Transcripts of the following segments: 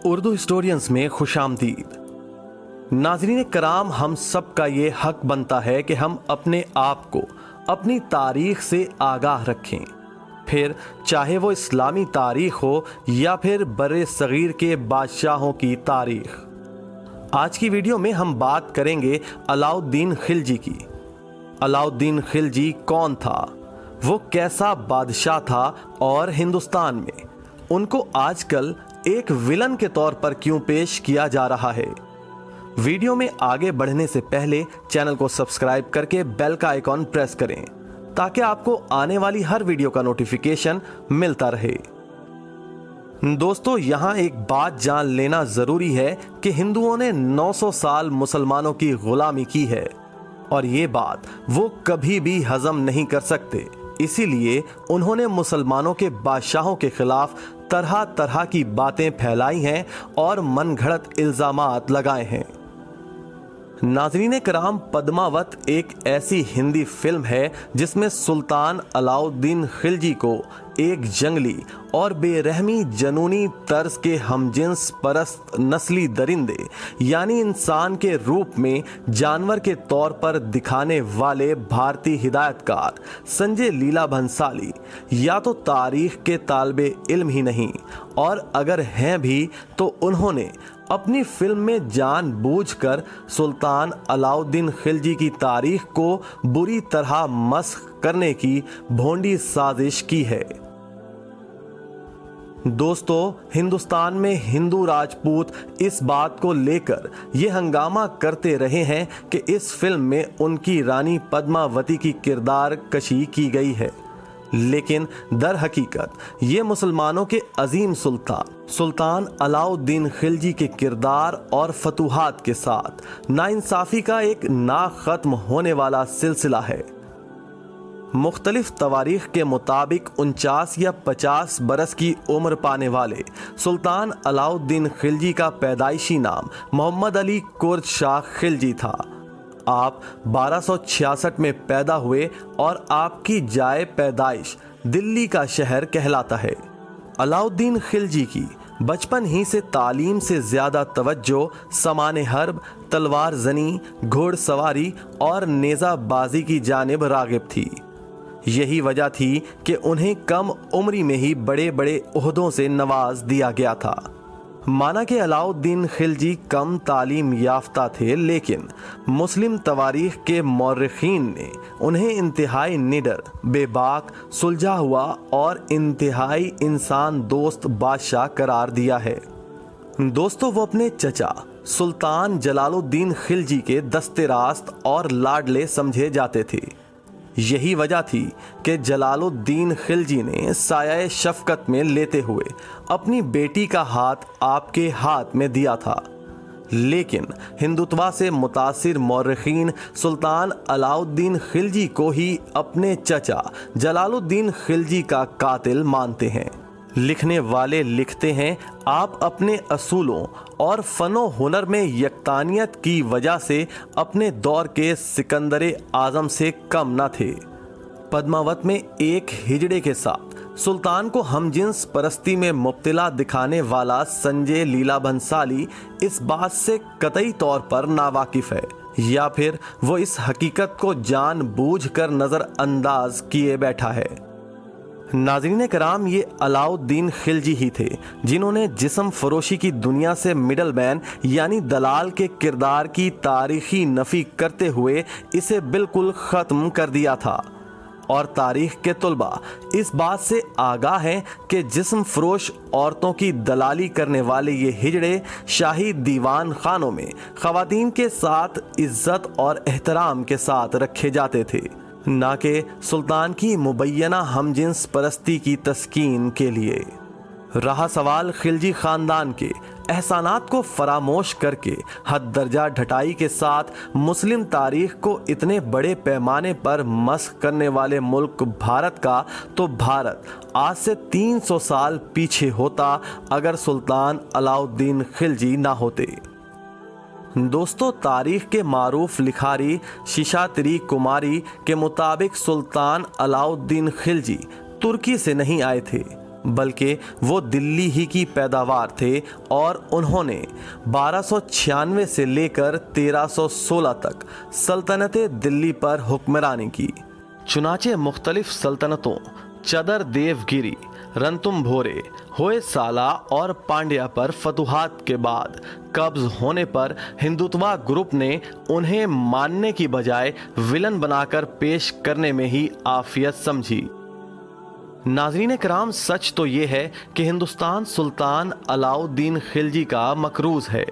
Urdu historians में खुशामदीद। नाज़रीन कराम, हम सब का ये हक बनता है कि हम अपने आप को अपनी तारीख से आगाह रखें, फिर चाहे वो इस्लामी तारीख हो या फिर बर्रे सगीर के बादशाहों की तारीख। आज की वीडियो में हम बात करेंगे अलाउद्दीन खिलजी की। अलाउद्दीन खिलजी कौन था, वो कैसा बादशाह था और हिंदुस्तान में उनको आजकल एक विलन के तौर पर क्यों पेश किया जा रहा है। वीडियो में आगे बढ़ने से पहले चैनल को सब्सक्राइब करके बेल का आइकॉन प्रेस करें ताकि आपको आने वाली हर वीडियो का नोटिफिकेशन मिलता रहे। दोस्तों, यहाँ एक बात जान लेना जरूरी है कि हिंदुओं ने 900 साल मुसलमानों की गुलामी की है और ये बात वो कभी भी हजम नहीं कर सकते। इसीलिए उन्होंने मुसलमानों के बादशाहों के खिलाफ तरह तरह की बातें फैलाई हैं और मनगढ़ंत इल्जामात लगाए हैं। नाज़रीन कराम, पद्मावत एक ऐसी हिंदी फिल्म है जिसमें सुल्तान अलाउद्दीन खिलजी को एक जंगली और बेरहमी जनूनी तर्ज के हमजिन्स परस्त नस्ली दरिंदे यानी इंसान के रूप में जानवर के तौर पर दिखाने वाले भारतीय हिदायतकार संजय लीला भंसाली या तो तारीख के तालिबे इल्म ही नहीं, और अगर हैं भी तो उन्होंने अपनी फिल्म में जानबूझकर सुल्तान अलाउद्दीन खिलजी की तारीख को बुरी तरह मस्ख करने की भोंडी साजिश की है। दोस्तों, हिंदुस्तान में हिंदू राजपूत इस बात को लेकर ये हंगामा करते रहे हैं कि इस फिल्म में उनकी रानी पद्मावती की किरदार कशी की गई है, लेकिन दर हकीकत ये मुसलमानों के अजीम सुल्तान अलाउद्दीन खिलजी के किरदार और फतूहात के साथ नाइंसाफी का एक ना खत्म होने वाला सिलसिला है। मुख्तलिफ तवारीख के मुताबिक 49 या 50 बरस की उम्र पाने वाले सुल्तान अलाउद्दीन खिलजी का पैदाइशी नाम मोहम्मद अली कुर्द शाह खिलजी था। आप 1266 में पैदा हुए और आपकी जाए पैदाइश दिल्ली का शहर कहलाता है। अलाउद्दीन खिलजी की बचपन ही से तालीम से ज्यादा तवज्जो सामाने हर्ब, तलवार जनी, घोड़सवारी और नेज़ाबाजी की जानिब रागिब थी। यही वजह थी कि उन्हें कम उम्री में ही बड़े बड़े ओहदों से नवाज दिया गया था। माना कि अलाउद्दीन खिलजी कम तालीम याफ्ता थे, लेकिन मुस्लिम तवारीख के मौर्रिखीन ने उन्हें इंतहाई निडर, बेबाक, सुलझा हुआ और इंतहाई इंसान दोस्त बादशाह करार दिया है। दोस्तों, वो अपने चचा सुल्तान जलालुद्दीन खिलजी के दस्ते रास्त और लाडले समझे जाते थे। यही वजह थी कि जलालुद्दीन खिलजी ने साया शफकत में लेते हुए अपनी बेटी का हाथ आपके हाथ में दिया था, लेकिन हिंदुत्वा से मुतासिर मौर्रिखीन सुल्तान अलाउद्दीन खिलजी को ही अपने चचा जलालुद्दीन खिलजी का कातिल मानते हैं। लिखने वाले लिखते हैं, आप अपने असूलों और फनो हुनर में यकतानियत की वजह से अपने दौर के सिकंदर आजम से कम न थे। पद्मावत में एक हिजड़े के साथ सुल्तान को हमजिन्स परस्ती में मुब्तला दिखाने वाला संजय लीला भंसाली इस बात से कतई तौर पर नावाकिफ है, या फिर वो इस हकीकत को जानबूझकर नजरअंदाज किए बैठा है। नाज़रीन कराम, ये अलाउद्दीन खिलजी ही थे जिन्होंने जिस्म फरोशी की दुनिया से मिडलमैन यानी दलाल के किरदार की तारीखी नफी करते हुए इसे बिल्कुल ख़त्म कर दिया था। और तारीख के तुलबा इस बात से आगाह हैं कि जिस्म फरोश औरतों की दलाली करने वाले ये हिजड़े शाही दीवान खानों में ख़वातीन के साथ इज्जत और एहतराम के साथ रखे जाते थे, ना कि सुल्तान की मुबैना हमजिन्स परस्ती की तस्कीन के लिए। रहा सवाल खिलजी खानदान के एहसानात को फरामोश करके हद दर्जा ढटाई के साथ मुस्लिम तारीख को इतने बड़े पैमाने पर मस्ख करने वाले मुल्क भारत का, तो भारत आज से 300 साल पीछे होता अगर सुल्तान अलाउद्दीन खिलजी ना होते। दोस्तों, तारीख के मारूफ लिखारी शिशातिरी कुमारी के मुताबिक सुल्तान अलाउद्दीन खिलजी तुर्की से नहीं आए थे, बल्कि वो दिल्ली ही की पैदावार थे और उन्होंने 1296 से लेकर 1316 तक सल्तनत दिल्ली पर हुक्मरानी की। चुनाचे मुख्तलिफ सल्तनतों चदर देवगिरी, रणथंभोरे, होयसाला और पांड्या पर फतुहात के बाद कब्ज होने पर हिंदुत्वा ग्रुप ने उन्हें मानने की बजाय विलन बनाकर पेश करने में ही आफियत समझी। नाज़रीन कराम, सच तो ये है कि हिंदुस्तान सुल्तान अलाउद्दीन खिलजी का मकरूज है।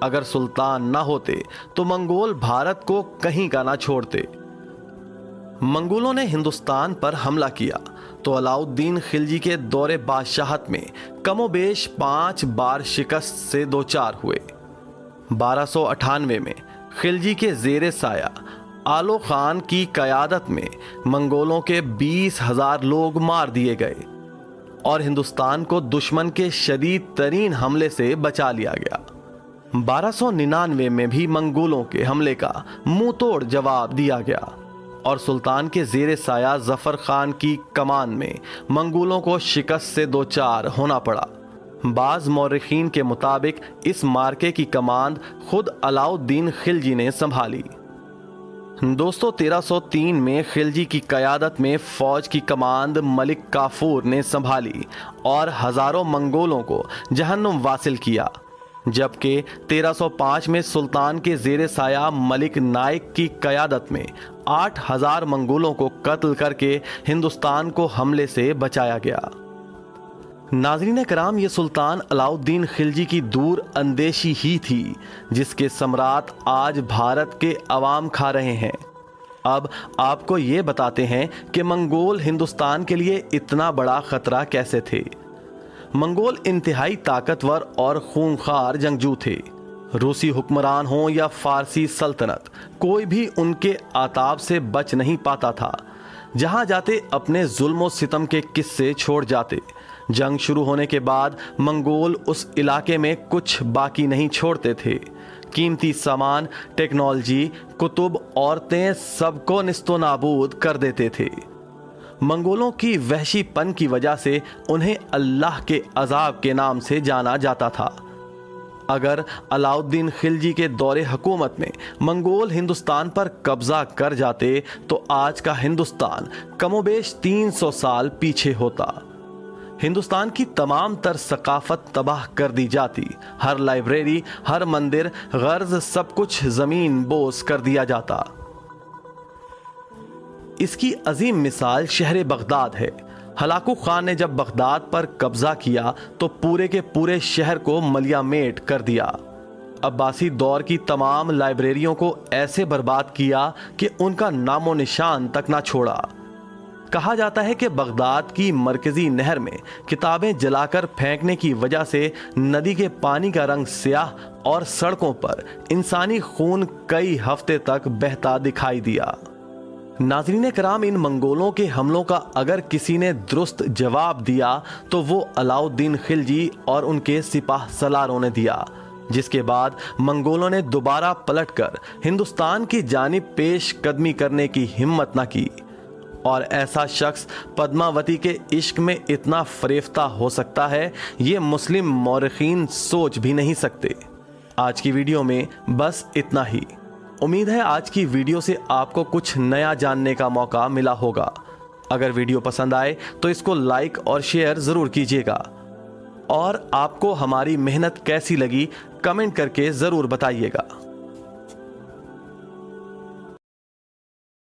अगर सुल्तान ना होते तो मंगोल भारत को कहीं का ना छोड़ते। मंगोलों ने हिंदुस्तान पर हमला किया तो अलाउद्दीन खिलजी के दौरे बादशाहत में कमोबेश 5 बार शिकस्त से दो चार हुए। 1298 में खिलजी के ज़ेरे साया आलो खान की क़यादत में मंगोलों के 20,000 लोग मार दिए गए और हिंदुस्तान को दुश्मन के शदीद तरीन हमले से बचा लिया गया। 1299 में भी मंगोलों के हमले का मुंह तोड़ जवाब दिया गया और सुल्तान के ज़ेरे साया जफर खान की कमान में मंगोलों को शिकस्त से दो चार होना पड़ा। बाज़ मौरखीन के मुताबिक इस मार्के की कमान खुद अलाउद्दीन खिलजी ने संभाली। दोस्तों, 1303 में खिलजी की क़यादत में फ़ौज की कमांड मलिक काफूर ने संभाली और हज़ारों मंगोलों को जहन्नुम वासिल किया, जबकि 1305 में सुल्तान के ज़ेरे साया मलिक नाइक की क़यादत में 8,000 मंगोलों को कत्ल करके हिंदुस्तान को हमले से बचाया गया। नाज़रीन कराम, ये सुल्तान अलाउद्दीन खिलजी की दूर अंदेशी ही थी जिसके सम्राट आज भारत के अवाम खा रहे हैं। अब आपको ये बताते हैं कि मंगोल हिंदुस्तान के लिए इतना बड़ा खतरा कैसे थे। मंगोल इंतहाई ताकतवर और खूंखार जंगजू थे। रूसी हुक्मरान हो या फारसी सल्तनत, कोई भी उनके आताब से बच नहीं पाता था। जहां जाते अपने जुल्म सितम के किस्से छोड़ जाते। जंग शुरू होने के बाद मंगोल उस इलाके में कुछ बाकी नहीं छोड़ते थे। कीमती सामान, टेक्नोलॉजी, कुतुब, औरतें, सबको निस्तो नाबूद कर देते थे। मंगोलों की वहशीपन की वजह से उन्हें अल्लाह के अजाब के नाम से जाना जाता था। अगर अलाउद्दीन खिलजी के दौरे हुकूमत में मंगोल हिंदुस्तान पर कब्जा कर जाते तो आज का हिंदुस्तान कमोबेश 300 साल पीछे होता। हिंदुस्तान की तमाम तर सकाफत तबाह कर दी जाती। हर लाइब्रेरी, हर मंदिर, गर्ज, सब कुछ जमीन बोस कर दिया जाता। इसकी अजीम मिसाल शहर बगदाद है। हलाकू खान ने जब बगदाद पर कब्जा किया तो पूरे के पूरे शहर को मलियामेट कर दिया। अब्बासी दौर की तमाम लाइब्रेरियों को ऐसे बर्बाद किया कि उनका नामो निशान तक ना छोड़ा। कहा जाता है कि बगदाद की मरकजी नहर में किताबें जलाकर फेंकने की वजह से नदी के पानी का रंग स्याह और सड़कों पर इंसानी खून कई हफ्ते तक बहता दिखाई दिया। नाज़रीन कराम, इन मंगोलों के हमलों का अगर किसी ने दुरुस्त जवाब दिया तो वो अलाउद्दीन खिलजी और उनके सिपाह सलारों ने दिया, जिसके बाद मंगोलों ने दोबारा पलटकर हिंदुस्तान की जानिब पेश कदमी करने की हिम्मत न की। और ऐसा शख्स पद्मावती के इश्क में इतना फरेफ्ता हो सकता है, ये मुस्लिम मौरखीन सोच भी नहीं सकते। आज की वीडियो में बस इतना ही। उम्मीद है आज की वीडियो से आपको कुछ नया जानने का मौका मिला होगा। अगर वीडियो पसंद आए तो इसको लाइक और शेयर ज़रूर कीजिएगा और आपको हमारी मेहनत कैसी लगी कमेंट करके ज़रूर बताइएगा।